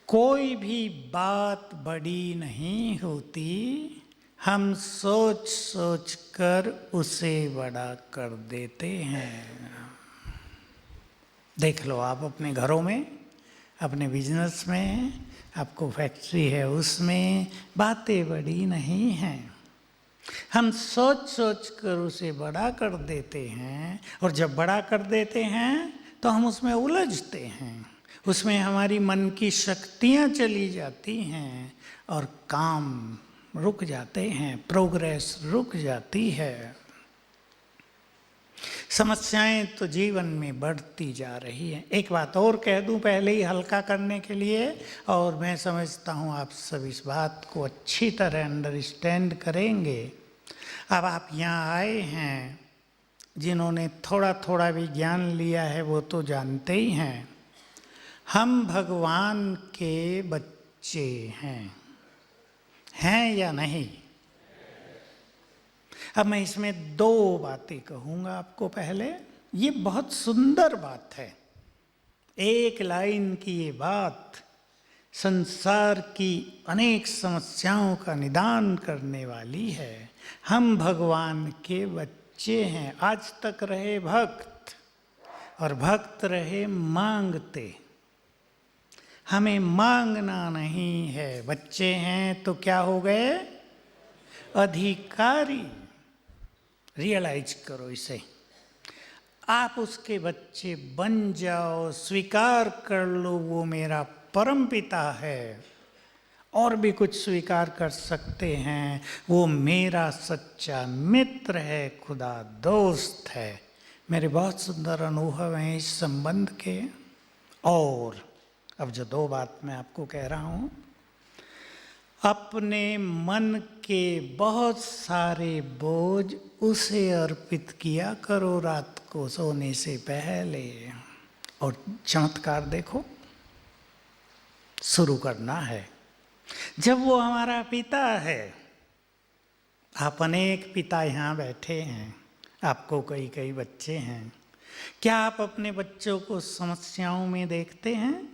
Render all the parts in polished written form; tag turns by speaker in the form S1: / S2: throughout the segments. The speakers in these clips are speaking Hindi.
S1: कोई भी बात बड़ी नहीं होती, हम सोच सोच कर उसे बड़ा कर देते हैं। देख लो आप अपने घरों में, अपने बिजनेस में, आपको फैक्ट्री है उसमें बातें बड़ी नहीं हैं, हम सोच सोच कर उसे बड़ा कर देते हैं। और जब बड़ा कर देते हैं तो हम उसमें उलझते हैं, उसमें हमारी मन की शक्तियाँ चली जाती हैं और काम रुक जाते हैं, प्रोग्रेस रुक जाती है। समस्याएं तो जीवन में बढ़ती जा रही हैं। एक बात और कह दूं पहले ही हल्का करने के लिए, और मैं समझता हूं आप सब इस बात को अच्छी तरह अंडरस्टैंड करेंगे। अब आप यहाँ आए हैं, जिन्होंने थोड़ा थोड़ा भी ज्ञान लिया है वो तो जानते ही हैं, हम भगवान के बच्चे हैं या नहीं? अब मैं इसमें दो बातें कहूँगा आपको। पहले, ये बहुत सुंदर बात है, एक लाइन की ये बात संसार की अनेक समस्याओं का निदान करने वाली है। हम भगवान के बच्चे हैं। आज तक रहे भक्त और भक्त रहे मांगते, हमें मांगना नहीं है। बच्चे हैं तो क्या हो गए? अधिकारी। रियलाइज करो इसे, आप उसके बच्चे बन जाओ, स्वीकार कर लो वो मेरा परम पिता है। और भी कुछ स्वीकार कर सकते हैं, वो मेरा सच्चा मित्र है, खुदा दोस्त है। मेरे बहुत सुंदर अनुभव हैं इस संबंध के। और अब जो दो बात मैं आपको कह रहा हूँ, अपने मन के बहुत सारे बोझ उसे अर्पित किया करो रात को सोने से पहले। और चमत्कार देखो, शुरू करना है। जब वो हमारा पिता है, आप अनेक पिता यहाँ बैठे हैं, आपको कई कई बच्चे हैं, क्या आप अपने बच्चों को समस्याओं में देखते हैं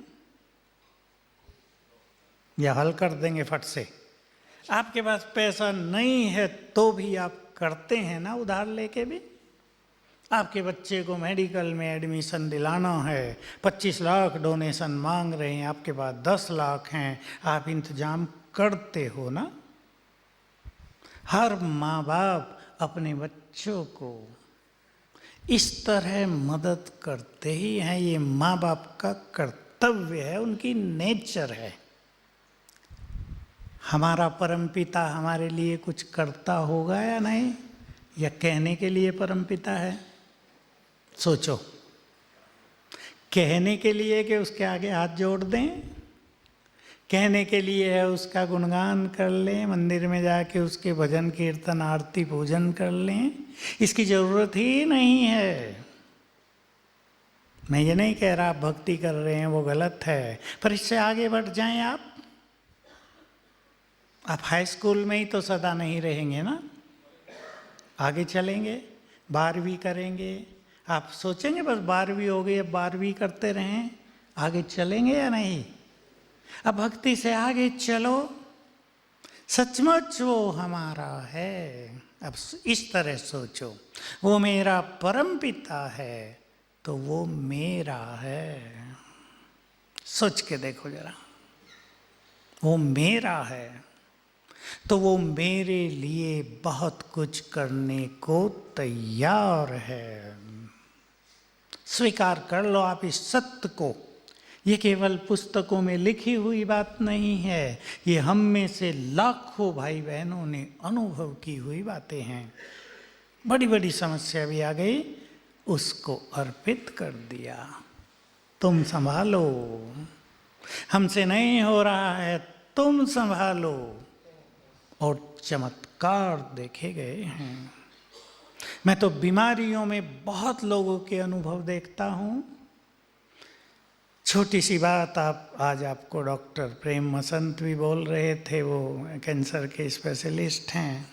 S1: या हल कर देंगे फट से? आपके पास पैसा नहीं है तो भी आप करते हैं ना, उधार लेके भी। आपके बच्चे को मेडिकल में एडमिशन दिलाना है, 25 लाख डोनेशन मांग रहे हैं, आपके पास 10 लाख हैं, आप इंतजाम करते हो ना। हर माँ बाप अपने बच्चों को इस तरह मदद करते ही हैं। ये माँ बाप का कर्तव्य है, उनकी नेचर है। हमारा परमपिता हमारे लिए कुछ करता होगा या नहीं, या कहने के लिए परमपिता है? सोचो, कहने के लिए कि उसके आगे हाथ जोड़ दें, कहने के लिए है उसका गुणगान कर लें, मंदिर में जाके उसके भजन कीर्तन आरती पूजन कर लें, इसकी ज़रूरत ही नहीं है। मैं ये नहीं कह रहा आप भक्ति कर रहे हैं वो गलत है, पर इससे आगे बढ़ जाएं आप हाई स्कूल में ही तो सदा नहीं रहेंगे ना, आगे चलेंगे, 12वीं करेंगे। आप सोचेंगे बस 12वीं हो गई अब 12वीं करते रहें, आगे चलेंगे या नहीं? अब भक्ति से आगे चलो, सचमुच वो हमारा है। अब इस तरह सोचो, वो मेरा परम पिता है तो वो मेरा है। सोच के देखो जरा, वो मेरा है तो वो मेरे लिए बहुत कुछ करने को तैयार है। स्वीकार कर लो आप इस सत्य को। ये केवल पुस्तकों में लिखी हुई बात नहीं है, ये हम में से लाखों भाई बहनों ने अनुभव की हुई बातें हैं। बड़ी बड़ी समस्या भी आ गई, उसको अर्पित कर दिया, तुम संभालो, हमसे नहीं हो रहा है, तुम संभालो। और चमत्कार देखे गए हैं। मैं तो बीमारियों में बहुत लोगों के अनुभव देखता हूँ। छोटी सी बात, आज आपको डॉक्टर प्रेम मसंत भी बोल रहे थे, वो कैंसर के स्पेशलिस्ट हैं।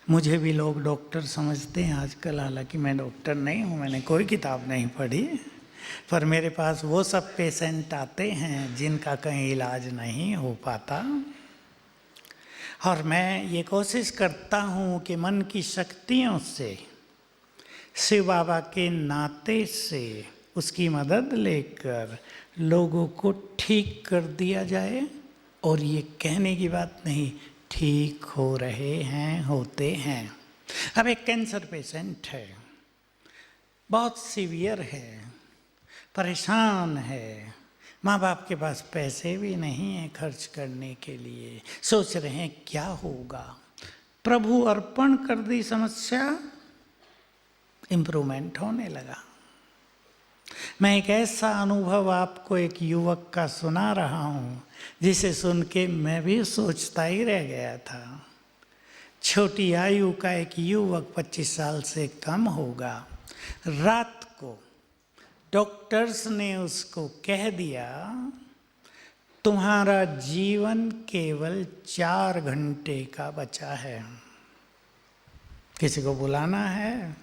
S1: मुझे भी लोग डॉक्टर समझते हैं आजकल, हालांकि मैं डॉक्टर नहीं हूँ, मैंने कोई किताब नहीं पढ़ी, पर मेरे पास वो सब पेशेंट आते हैं जिनका कहीं इलाज नहीं हो पाता, और मैं ये कोशिश करता हूँ कि मन की शक्तियों से, शिव बाबा के नाते से उसकी मदद लेकर लोगों को ठीक कर दिया जाए। और ये कहने की बात नहीं, ठीक हो रहे हैं, होते हैं। अब एक कैंसर पेशेंट है, बहुत सीवियर है, परेशान है, माँ बाप के पास पैसे भी नहीं हैं खर्च करने के लिए, सोच रहे हैं क्या होगा। प्रभु अर्पण कर दी समस्या, इम्प्रूवमेंट होने लगा। मैं एक ऐसा अनुभव आपको एक युवक का सुना रहा हूँ जिसे सुन के मैं भी सोचता ही रह गया था। छोटी आयु का एक युवक, 25 साल से कम होगा, रात को डॉक्टर्स ने उसको कह दिया तुम्हारा जीवन केवल 4 घंटे का बचा है, किसी को बुलाना है।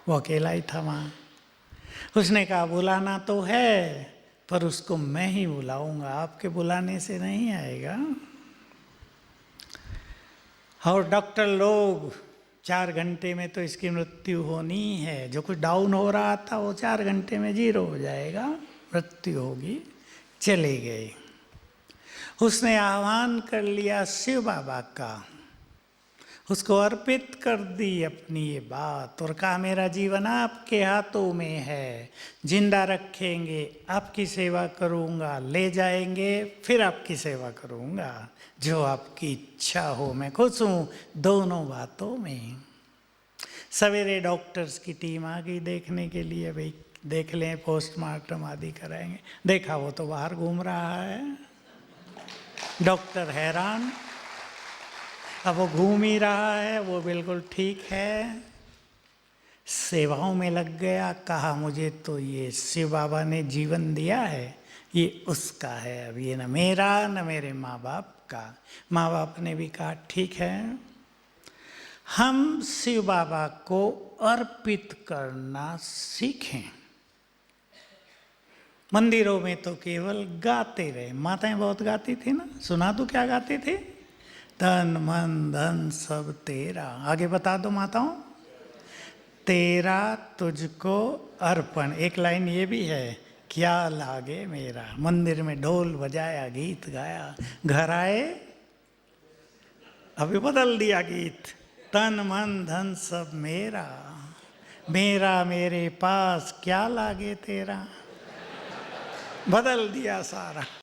S1: वो अकेला ही था वहाँ। उसने कहा बुलाना तो है, पर उसको मैं ही बुलाऊंगा, आपके बुलाने से नहीं आएगा। और डॉक्टर लोग 4 घंटे में तो इसकी मृत्यु होनी है, जो कुछ डाउन हो रहा था वो 4 घंटे में 0 हो जाएगा, मृत्यु होगी। चले गए। उसने आह्वान कर लिया शिव बाबा का, उसको अर्पित कर दी अपनी ये बात और कहा मेरा जीवन आपके हाथों में है, जिंदा रखेंगे आपकी सेवा करूँगा, ले जाएंगे फिर आपकी सेवा करूँगा, जो आपकी इच्छा हो, मैं खुश हूँ दोनों बातों में। सवेरे डॉक्टर्स की टीम आ गई देखने के लिए, भाई देख लें, पोस्टमार्टम आदि कराएंगे। देखा वो तो बाहर घूम रहा है, डॉक्टर हैरान। अब वो घूम ही रहा है, वो बिल्कुल ठीक है, सेवाओं में लग गया। कहा मुझे तो ये शिव बाबा ने जीवन दिया है, ये उसका है, अब ये न मेरा न मेरे माँ बाप का। माँ बाप ने भी कहा ठीक है, हम शिव बाबा को अर्पित करना सीखें। मंदिरों में तो केवल गाते रहे, माताएं बहुत गाती थी ना, सुना तो क्या गाती थी, तन मन धन सब तेरा। आगे बता दो माताओं, तेरा तुझको अर्पण। एक लाइन ये भी है, क्या लागे मेरा। मंदिर में ढोल बजाया, गीत गाया, घर आए अभी बदल दिया गीत, तन मन धन सब मेरा, मेरा मेरे पास क्या लागे तेरा, बदल दिया सारा।